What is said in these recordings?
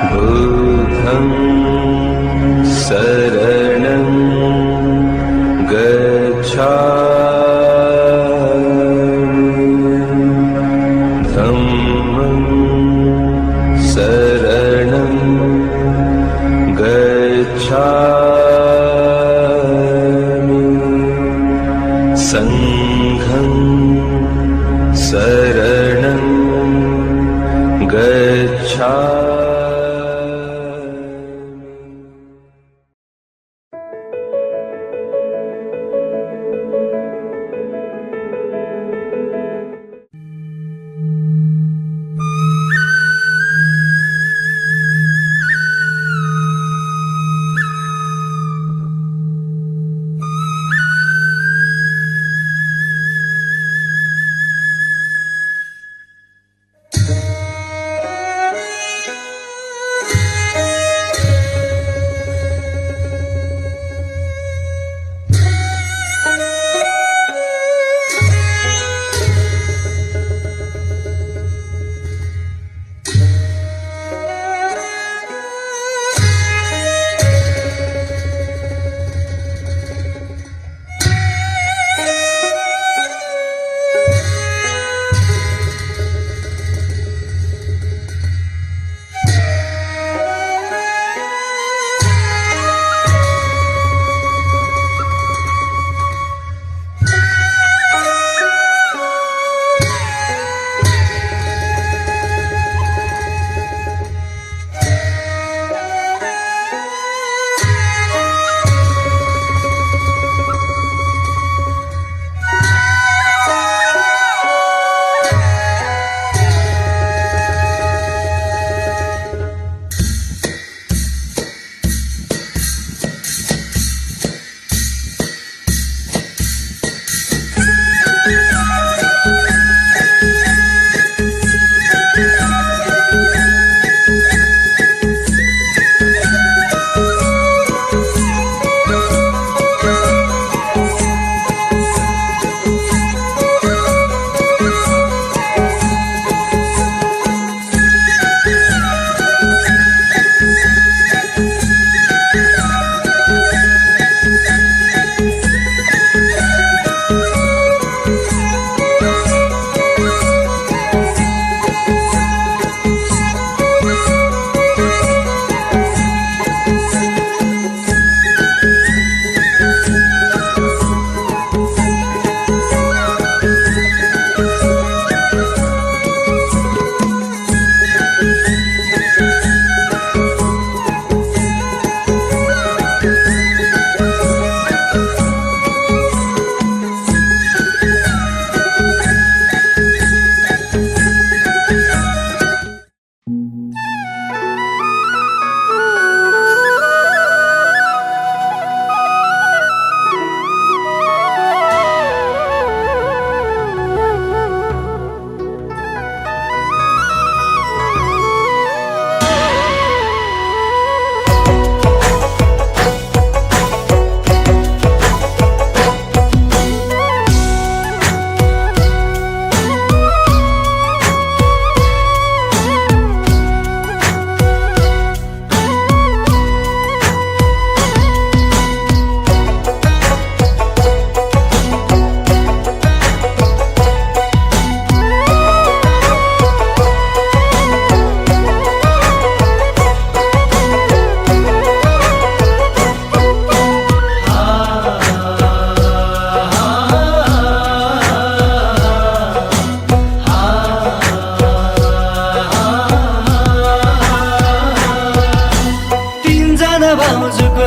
बुद्धं शरणं गच्छामि धम्मं शरणं गच्छामि संघं शरणं गच्छामि।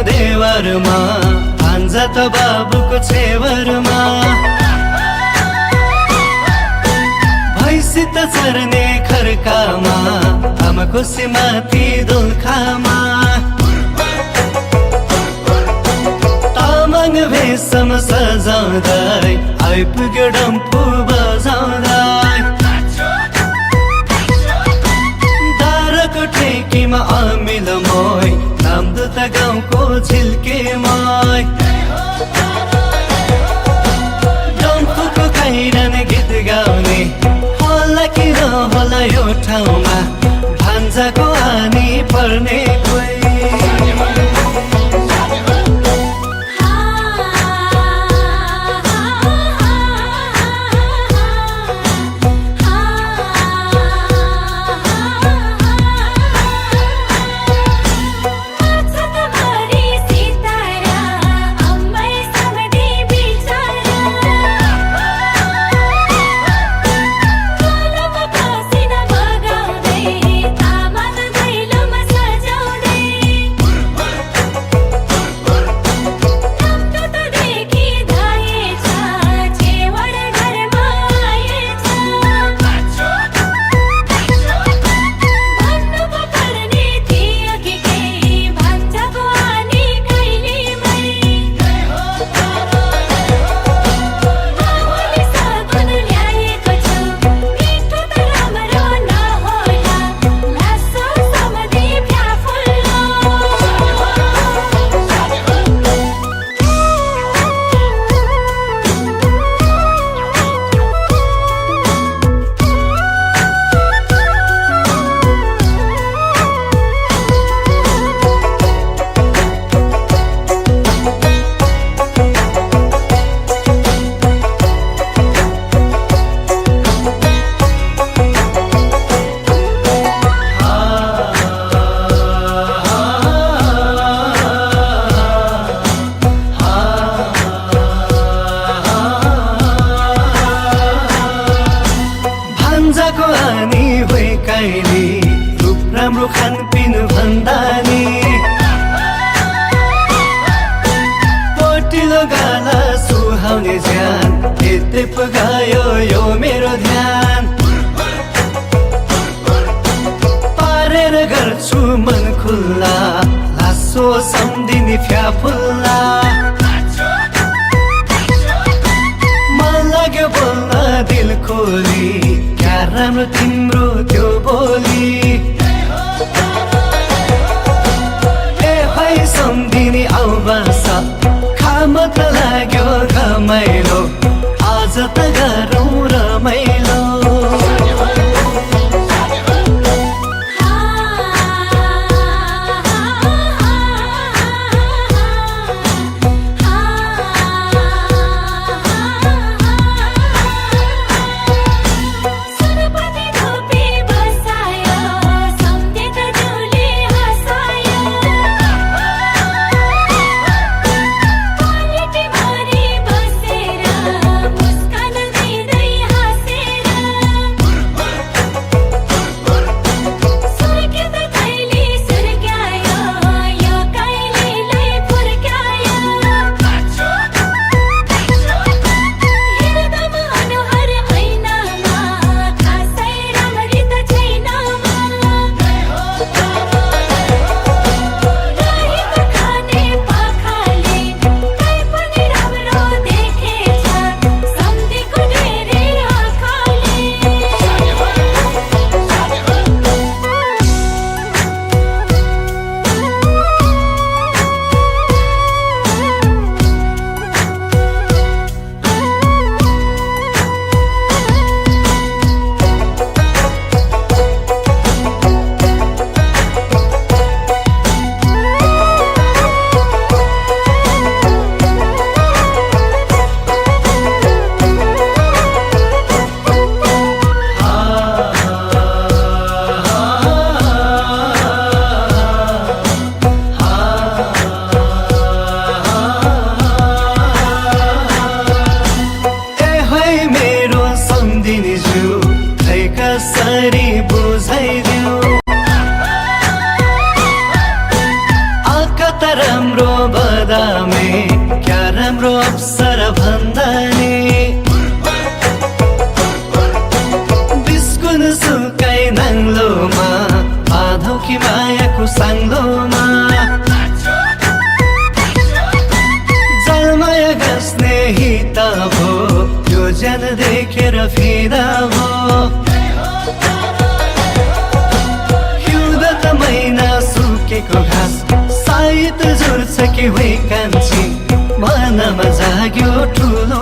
देवरमा भान्जा त बाबुको छेवरमा भैँसी त चर्ने खर्कामा आमा खुसी माथि दोलखामा तामाङ भेषमा सजाउँदै आइपुग्यो डम्फु बजाउँदै दारको ठेकीमा अमिल मोय नामदुत गाउँको झिल्के मोय डम्फुको खैरन गीत गाउने होला कि नहोला यो ठाउँमा भान्जाको आनी पर्ने कोही भान्जाको आनी होइ कहिले रूप राम्रो खानपिन भन्दा नि पोटिलो गाला सुहाउने ज्यान यतै पुगायो यो मेरो ध्यान पारेर गर्छु मन खुल्ला लासो सम्धिनी फ्याफुल्ला मन लाग्यो बोल्न दिल खोली क्या राम्रो तिम्रो त्यो बोली ए भाइ सम्धिनी आउ बस खाम त लाग्यो घमाइलो आज त गरौँ रमाइलो कसरी बुझाइदियो आँखा त राम्रो बदामे क्या राम्रो अप्सर भन्दा नि बिस्कुन सुकाइ नाङ्लोमा बाँधौ कि मायाको साङ्लोमा जलमाया गस्ने हित भो यो ज्यान देखेर फिदा भो सुकेको घाँस सायद जोड्छ कि होइ कान्छी मनमा जाग्यो ठुलो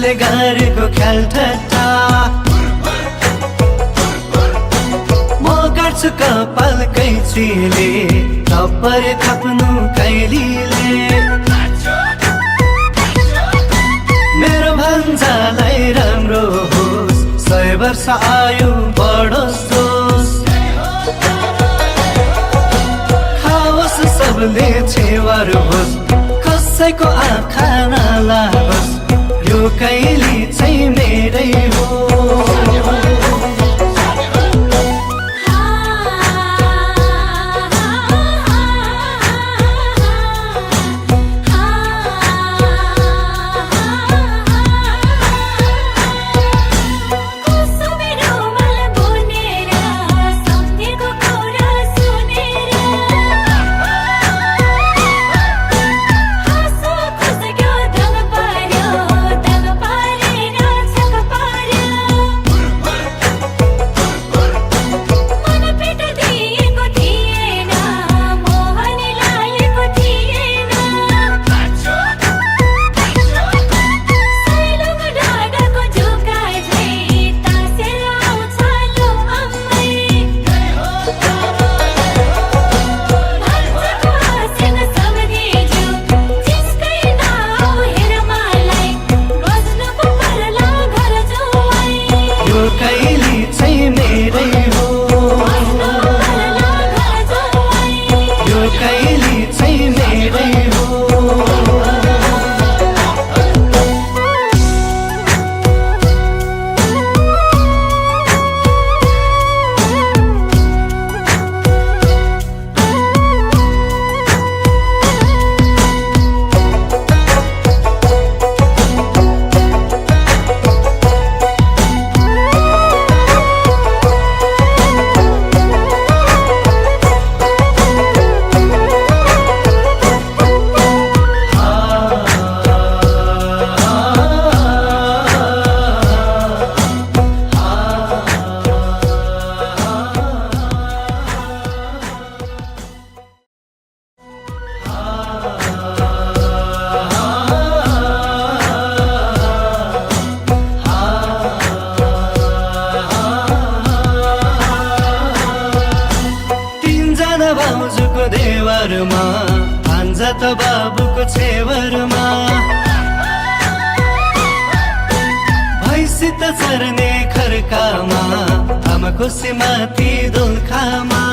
कसैले गरेको ख्याल ठट्टा म गर्छु कपाल कैचीले थप्पर थप्नु कैलीले मेरो भन्जालाई राम्रो होस् 100 वर्ष आयु बढोस् दोस् खाओस् सबले छेवर होस् कसैको आँखा नलागोस् यो कैली चाहिँ मेरै हो भाउजूको देवरमा भान्जा त बाबुको छेवरमा भैँसी त चर्ने खर्कामा आमाको सिमाथि दोलखामा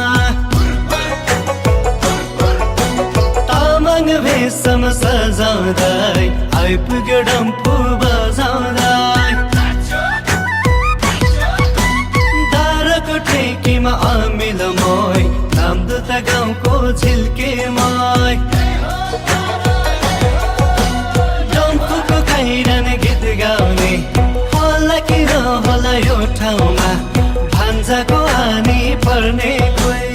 तामाङ भेषमा सजाउँदै आइपुग्यो डम्फु बजाउँदै दाराको ठेकीमा अमिल मोय नामदुता गाउँको झिल्केमाई डम्फुको खैरन गीत गाउने होला कि नहोला यो ठाउँमा भान्जाको हानी पर्ने कोही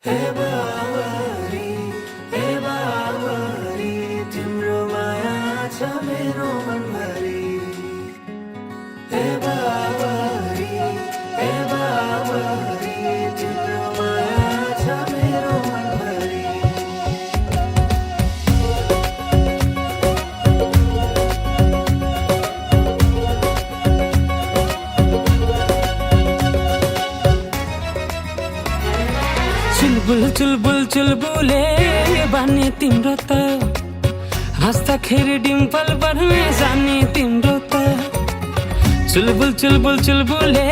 हे बावरी, हे बावरी, तिम्रो माया छ मेरो मनभरि। हे बावरी, हे बावरी, तिम्रो माया छ मेरो मनभरि। चुलबुल चुलबुले बानी तिम्रो त हाँस्दाखेरि डिम्पल बढ्ने जाने तिम्रो त चुलबुल चुलबुले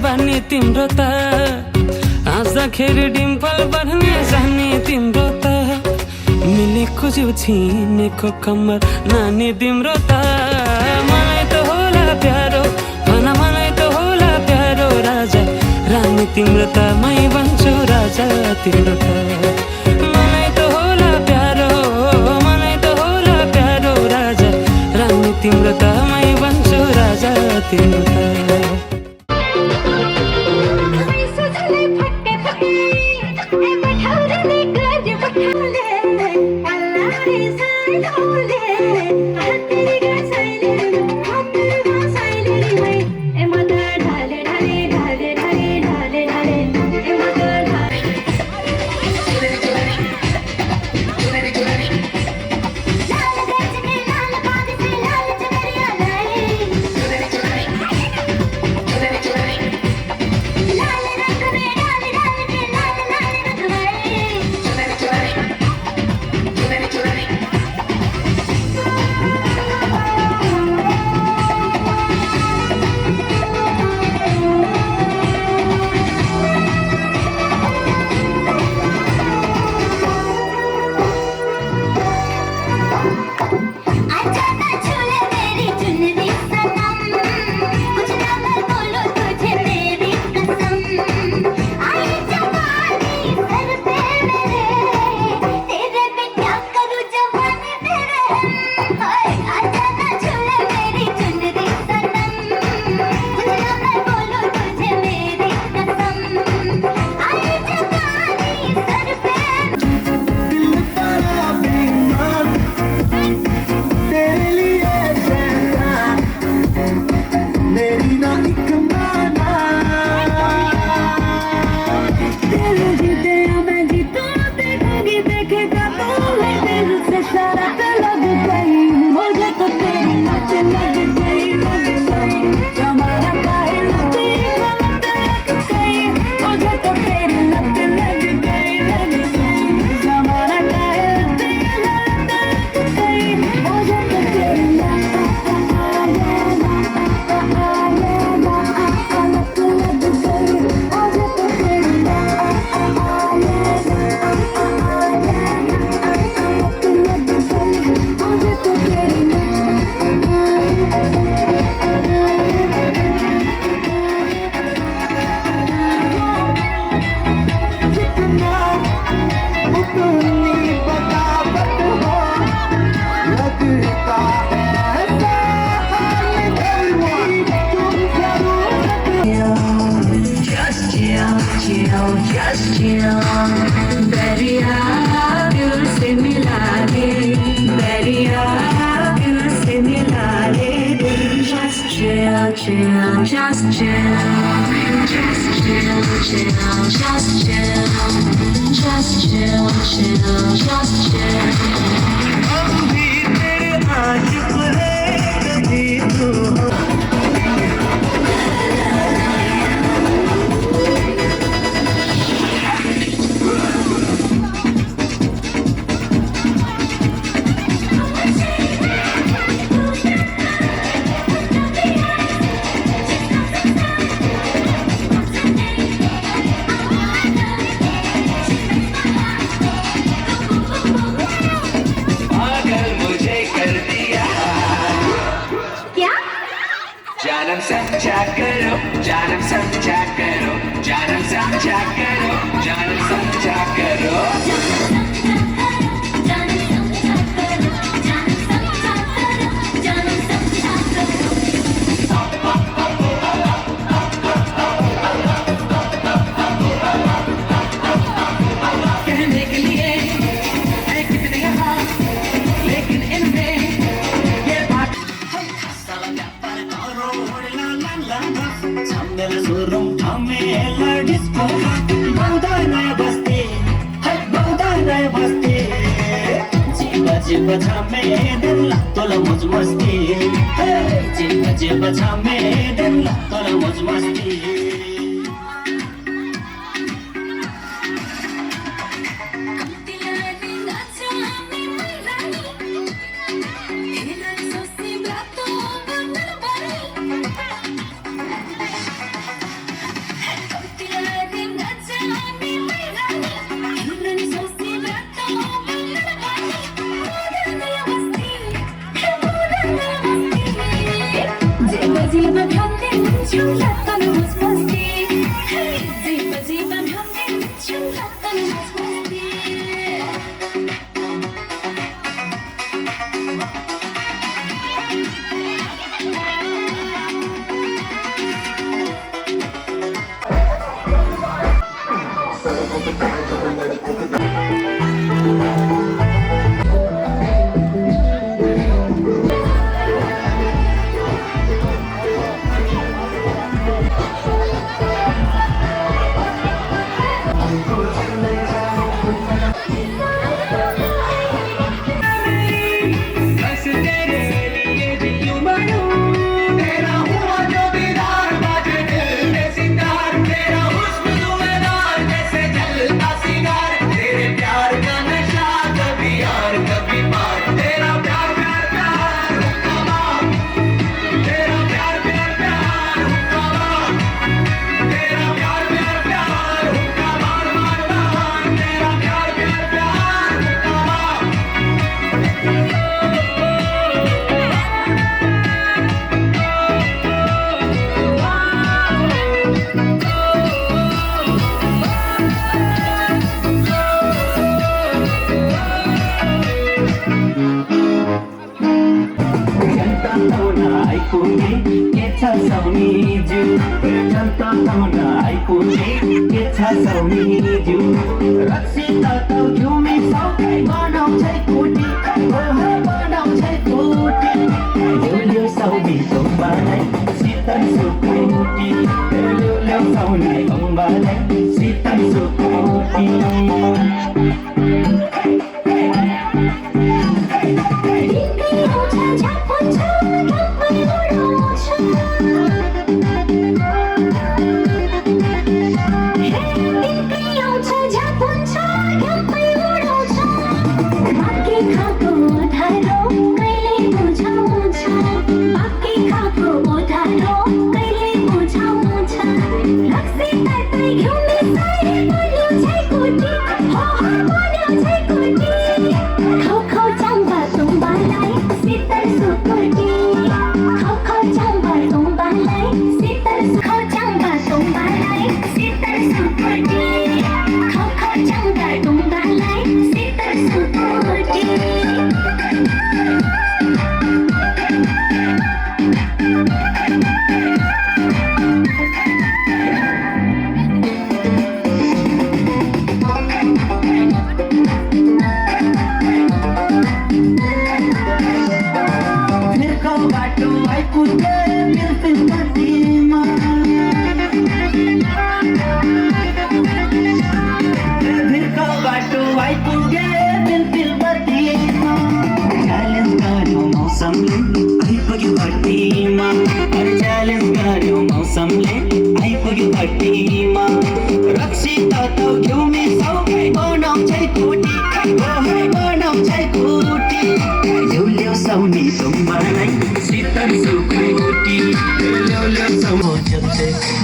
बानी तिम्रो त हाँस्दाखेरि डिम्पल बढ्ने जाने तिम्रो त मिलेको जिउ छिनेको कम्मर नानी तिम्रो त मलाई त होला प्यारो भन मलाई त होला प्यारो राजा रानी तिम्रो त मै बन्छु राजा तिम्रो त मलाई त होला प्यारो मलाई त होला प्यारो राजा रानी तिम्रो त मै बन्छु राजा तिम्रो त Just chill, दरिया दिल से मिला दे, दरिया दिल से मिला they. Just chill, chill, just chill, just chill, chill, just chill, just chill, chill, just chill. हम भी तेरे आशिक हैं, कभी तो मौज मस्ती जे बचा में दिन तर मौज मस्ती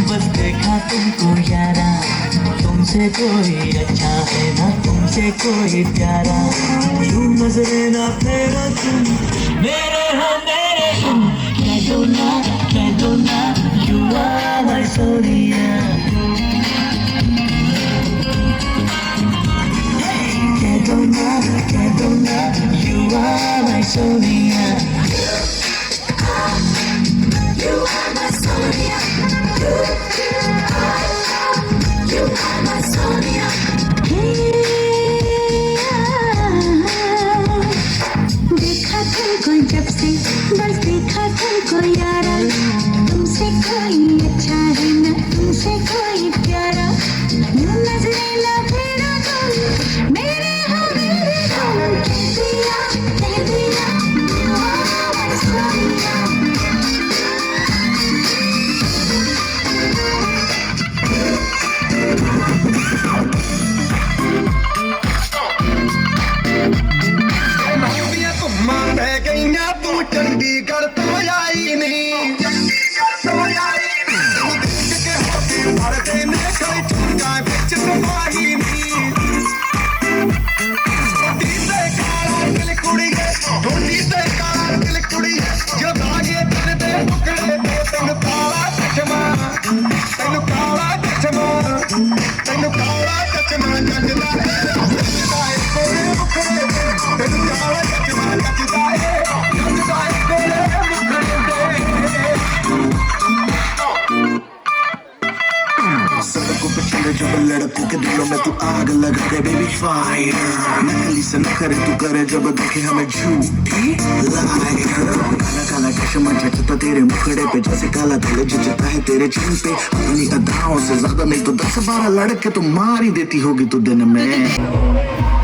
बस देखा तुमको यारा, तुमसे कोई अच्छा है ना तुमसे कोई प्यारा, यूं नजरे ना फेरो तुम मेरे हो मेरे तुम, कह दो ना you are my sonia, कह दो ना you are my sonia, you are my sonia, you are my sonia. देखा तुमको जब से बस देखा तुमको यारा, तुमसे कोई अच्छा है ना तुमसे कोई प्यारा, यूं नजरे ना फेरा तुम मेरे हो मेरे तुम, कह दिया आग लगा के बेबी फायर, नकली से नखरे तू करे जब देखे हमें झूठी लायर। काला काला चश्मा जचता तेरे मुखड़े पे जैसे काला तिल जचता है तेरे चिन पे। अपनी अदाओं से ज्यादा नहीं तो 10-12 लड़के तो मार ही देती होगी तू दिन में।